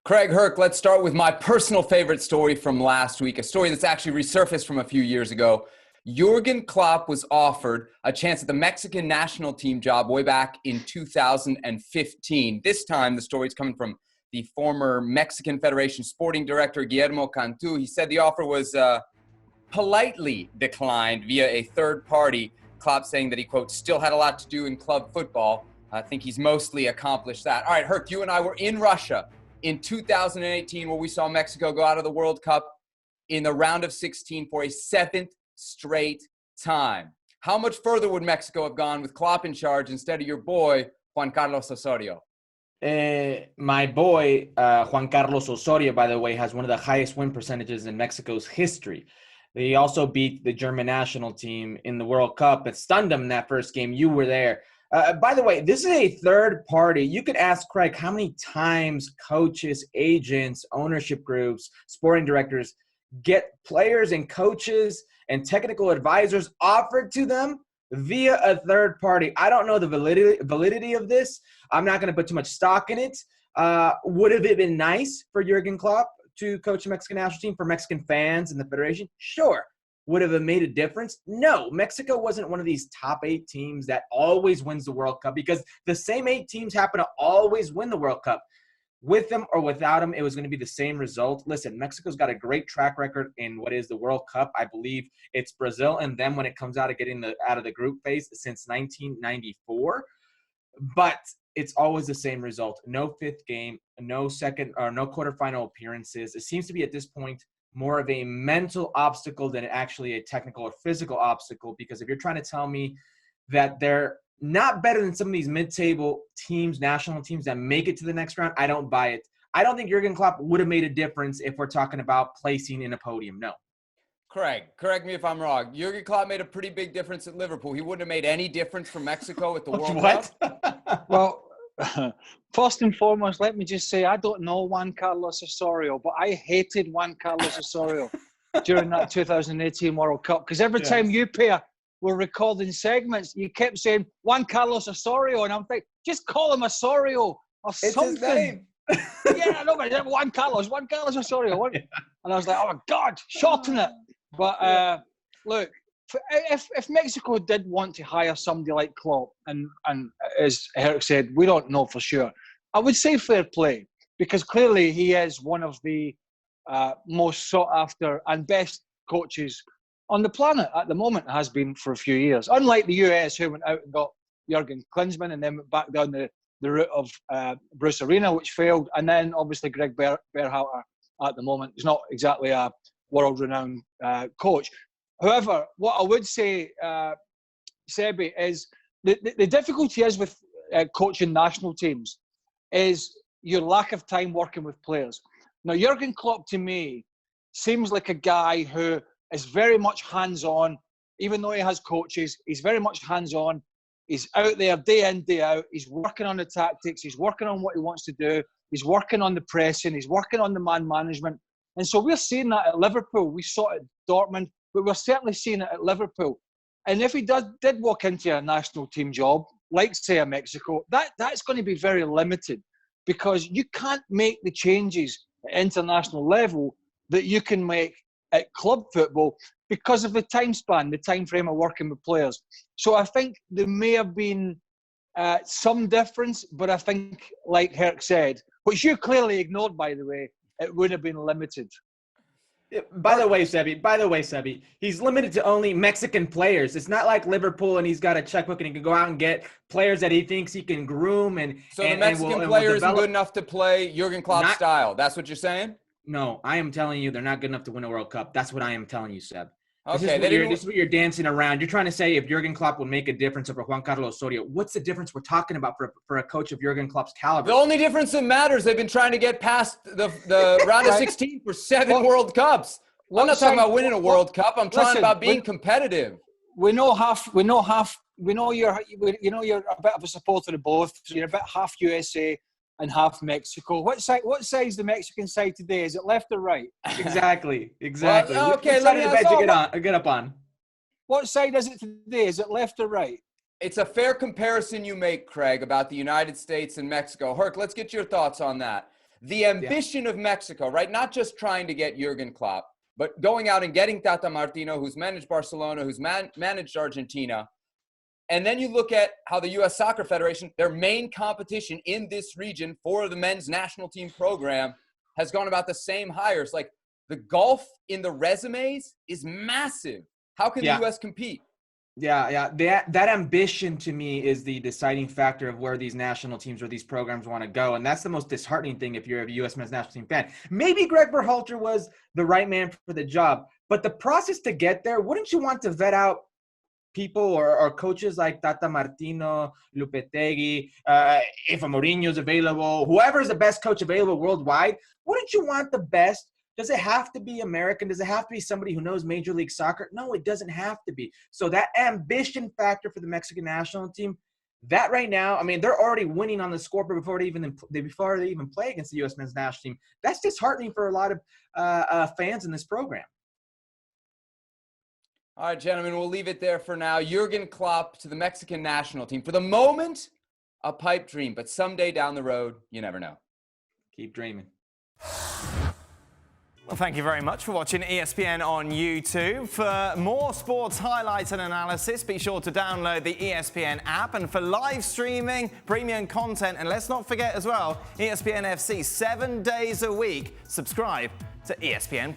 Craig, Herc, let's start with my personal favorite story from last week, a story that's actually resurfaced from a few years ago. Jurgen Klopp was offered a chance at the Mexican national team job way back in 2015. This time, the story's coming from the former Mexican Federation sporting director, Guillermo Cantu. He said the offer was politely declined via a third party. Klopp saying that he, quote, still had a lot to do in club football. I think he's mostly accomplished that. All right, Herc, you and I were in Russia in 2018, where we saw Mexico go out of the World Cup in the round of 16 for a seventh straight time. How much further would Mexico have gone with Klopp in charge instead of your boy, Juan Carlos Osorio? My boy, Juan Carlos Osorio, by the way, has one of the highest win percentages in Mexico's history. They also beat the German national team in the World Cup. It stunned them in that first game. You were there. By the way, this is a third party. You could ask Craig how many times coaches, agents, ownership groups, sporting directors get players and coaches and technical advisors offered to them via a third party. I don't know the validity of this. I'm not going to put too much stock in it. Would have it been nice for Jurgen Klopp to coach the Mexican national team for Mexican fans and the federation? Sure. Would have it made a difference? No. Mexico wasn't one of these top 8 teams that always wins the World Cup, because the same 8 teams happen to always win the World Cup. With them or without them, it was going to be the same result. Listen, Mexico's got a great track record in what is the World Cup. I believe it's Brazil and them when it comes out of getting out of the group phase since 1994. But it's always the same result. No fifth game, no second or no quarterfinal appearances. It seems to be at this point more of a mental obstacle than actually a technical or physical obstacle, because if you're trying to tell me that they're not better than some of these mid-table teams, national teams that make it to the next round, I don't buy it. I don't think Jurgen Klopp would have made a difference if we're talking about placing in a podium. No. Craig, correct me if I'm wrong. Jurgen Klopp made a pretty big difference at Liverpool. He wouldn't have made any difference for Mexico at the World Cup? Well, first and foremost, let me just say I don't know Juan Carlos Osorio, but I hated Juan Carlos Osorio during that 2018 World Cup, because every time you pair were recording segments, you kept saying Juan Carlos Osorio, and I'm thinking, just call him Osorio or something. It's his name. Yeah, no, but Juan Carlos Osorio. And I was like, oh my God, shorten it. But look, if Mexico did want to hire somebody like Klopp, and as Herc said, we don't know for sure, I would say fair play, because clearly he is one of the most sought after and best coaches on the planet at the moment, has been for a few years. Unlike the US, who went out and got Jurgen Klinsmann and then went back down the route of Bruce Arena, which failed, and then obviously Greg Berhalter at the moment is not exactly a world-renowned coach. However, what I would say, Sebi, is the difficulty is with coaching national teams is your lack of time working with players. Now, Jurgen Klopp, to me, seems like a guy who is very much hands-on. Even though he has coaches, he's very much hands-on. He's out there day in, day out. He's working on the tactics. He's working on what he wants to do. He's working on the pressing. He's working on the man management. And so we're seeing that at Liverpool. We saw it at Dortmund, but we're certainly seeing it at Liverpool. And if he did walk into a national team job, like, say, a Mexico, that's going to be very limited, because you can't make the changes at international level that you can make at club football because of the time span, the time frame of working with players. So I think there may have been some difference, but I think, like Herc said, which you clearly ignored, by the way, it would have been limited. By the way, Sebi, he's limited to only Mexican players. It's not like Liverpool and he's got a checkbook and he can go out and get players that he thinks he can groom. So the Mexican player isn't good enough to play Jurgen Klopp's style. That's what you're saying? No, I am telling you they're not good enough to win a World Cup. That's what I am telling you, Seb. Okay, this is what you're dancing around. You're trying to say if Jurgen Klopp would make a difference over Juan Carlos Osorio. What's the difference we're talking about for a coach of Jurgen Klopp's caliber? The only difference that matters, they've been trying to get past the round of 16 for 7 World Cups. I'm not talking about winning a World Cup. I'm talking about being competitive. We know you're a bit of a supporter of both. So you're a bit half USA and half Mexico. What side is the Mexican side today? Is it left or right? Exactly. Well, okay, let me get up on. What side is it today? Is it left or right? It's a fair comparison you make, Craig, about the United States and Mexico. Herc, let's get your thoughts on that. The ambition of Mexico, right? Not just trying to get Jurgen Klopp, but going out and getting Tata Martino, who's managed Barcelona, who's managed Argentina. And then you look at how the U.S. Soccer Federation, their main competition in this region for the men's national team program, has gone about the same hires. Like, the gulf in the resumes is massive. How can the U.S. compete? Yeah. That ambition to me is the deciding factor of where these national teams or these programs want to go. And that's the most disheartening thing if you're a U.S. men's national team fan. Maybe Greg Berhalter was the right man for the job, but the process to get there, wouldn't you want to vet out people or coaches like Tata Martino, Lopetegui, if a Mourinho's available, whoever's the best coach available worldwide, wouldn't you want the best? Does it have to be American? Does it have to be somebody who knows Major League Soccer? No, it doesn't have to be. So that ambition factor for the Mexican national team, that right now, I mean, they're already winning on the scoreboard before they even play against the U.S. men's national team. That's disheartening for a lot of fans in this program. All right, gentlemen, we'll leave it there for now. Jurgen Klopp to the Mexican national team. For the moment, a pipe dream, but someday down the road, you never know. Keep dreaming. Well, thank you very much for watching ESPN on YouTube. For more sports highlights and analysis, be sure to download the ESPN app. And for live streaming, premium content, and let's not forget as well, ESPN FC 7 days a week. Subscribe to ESPN+.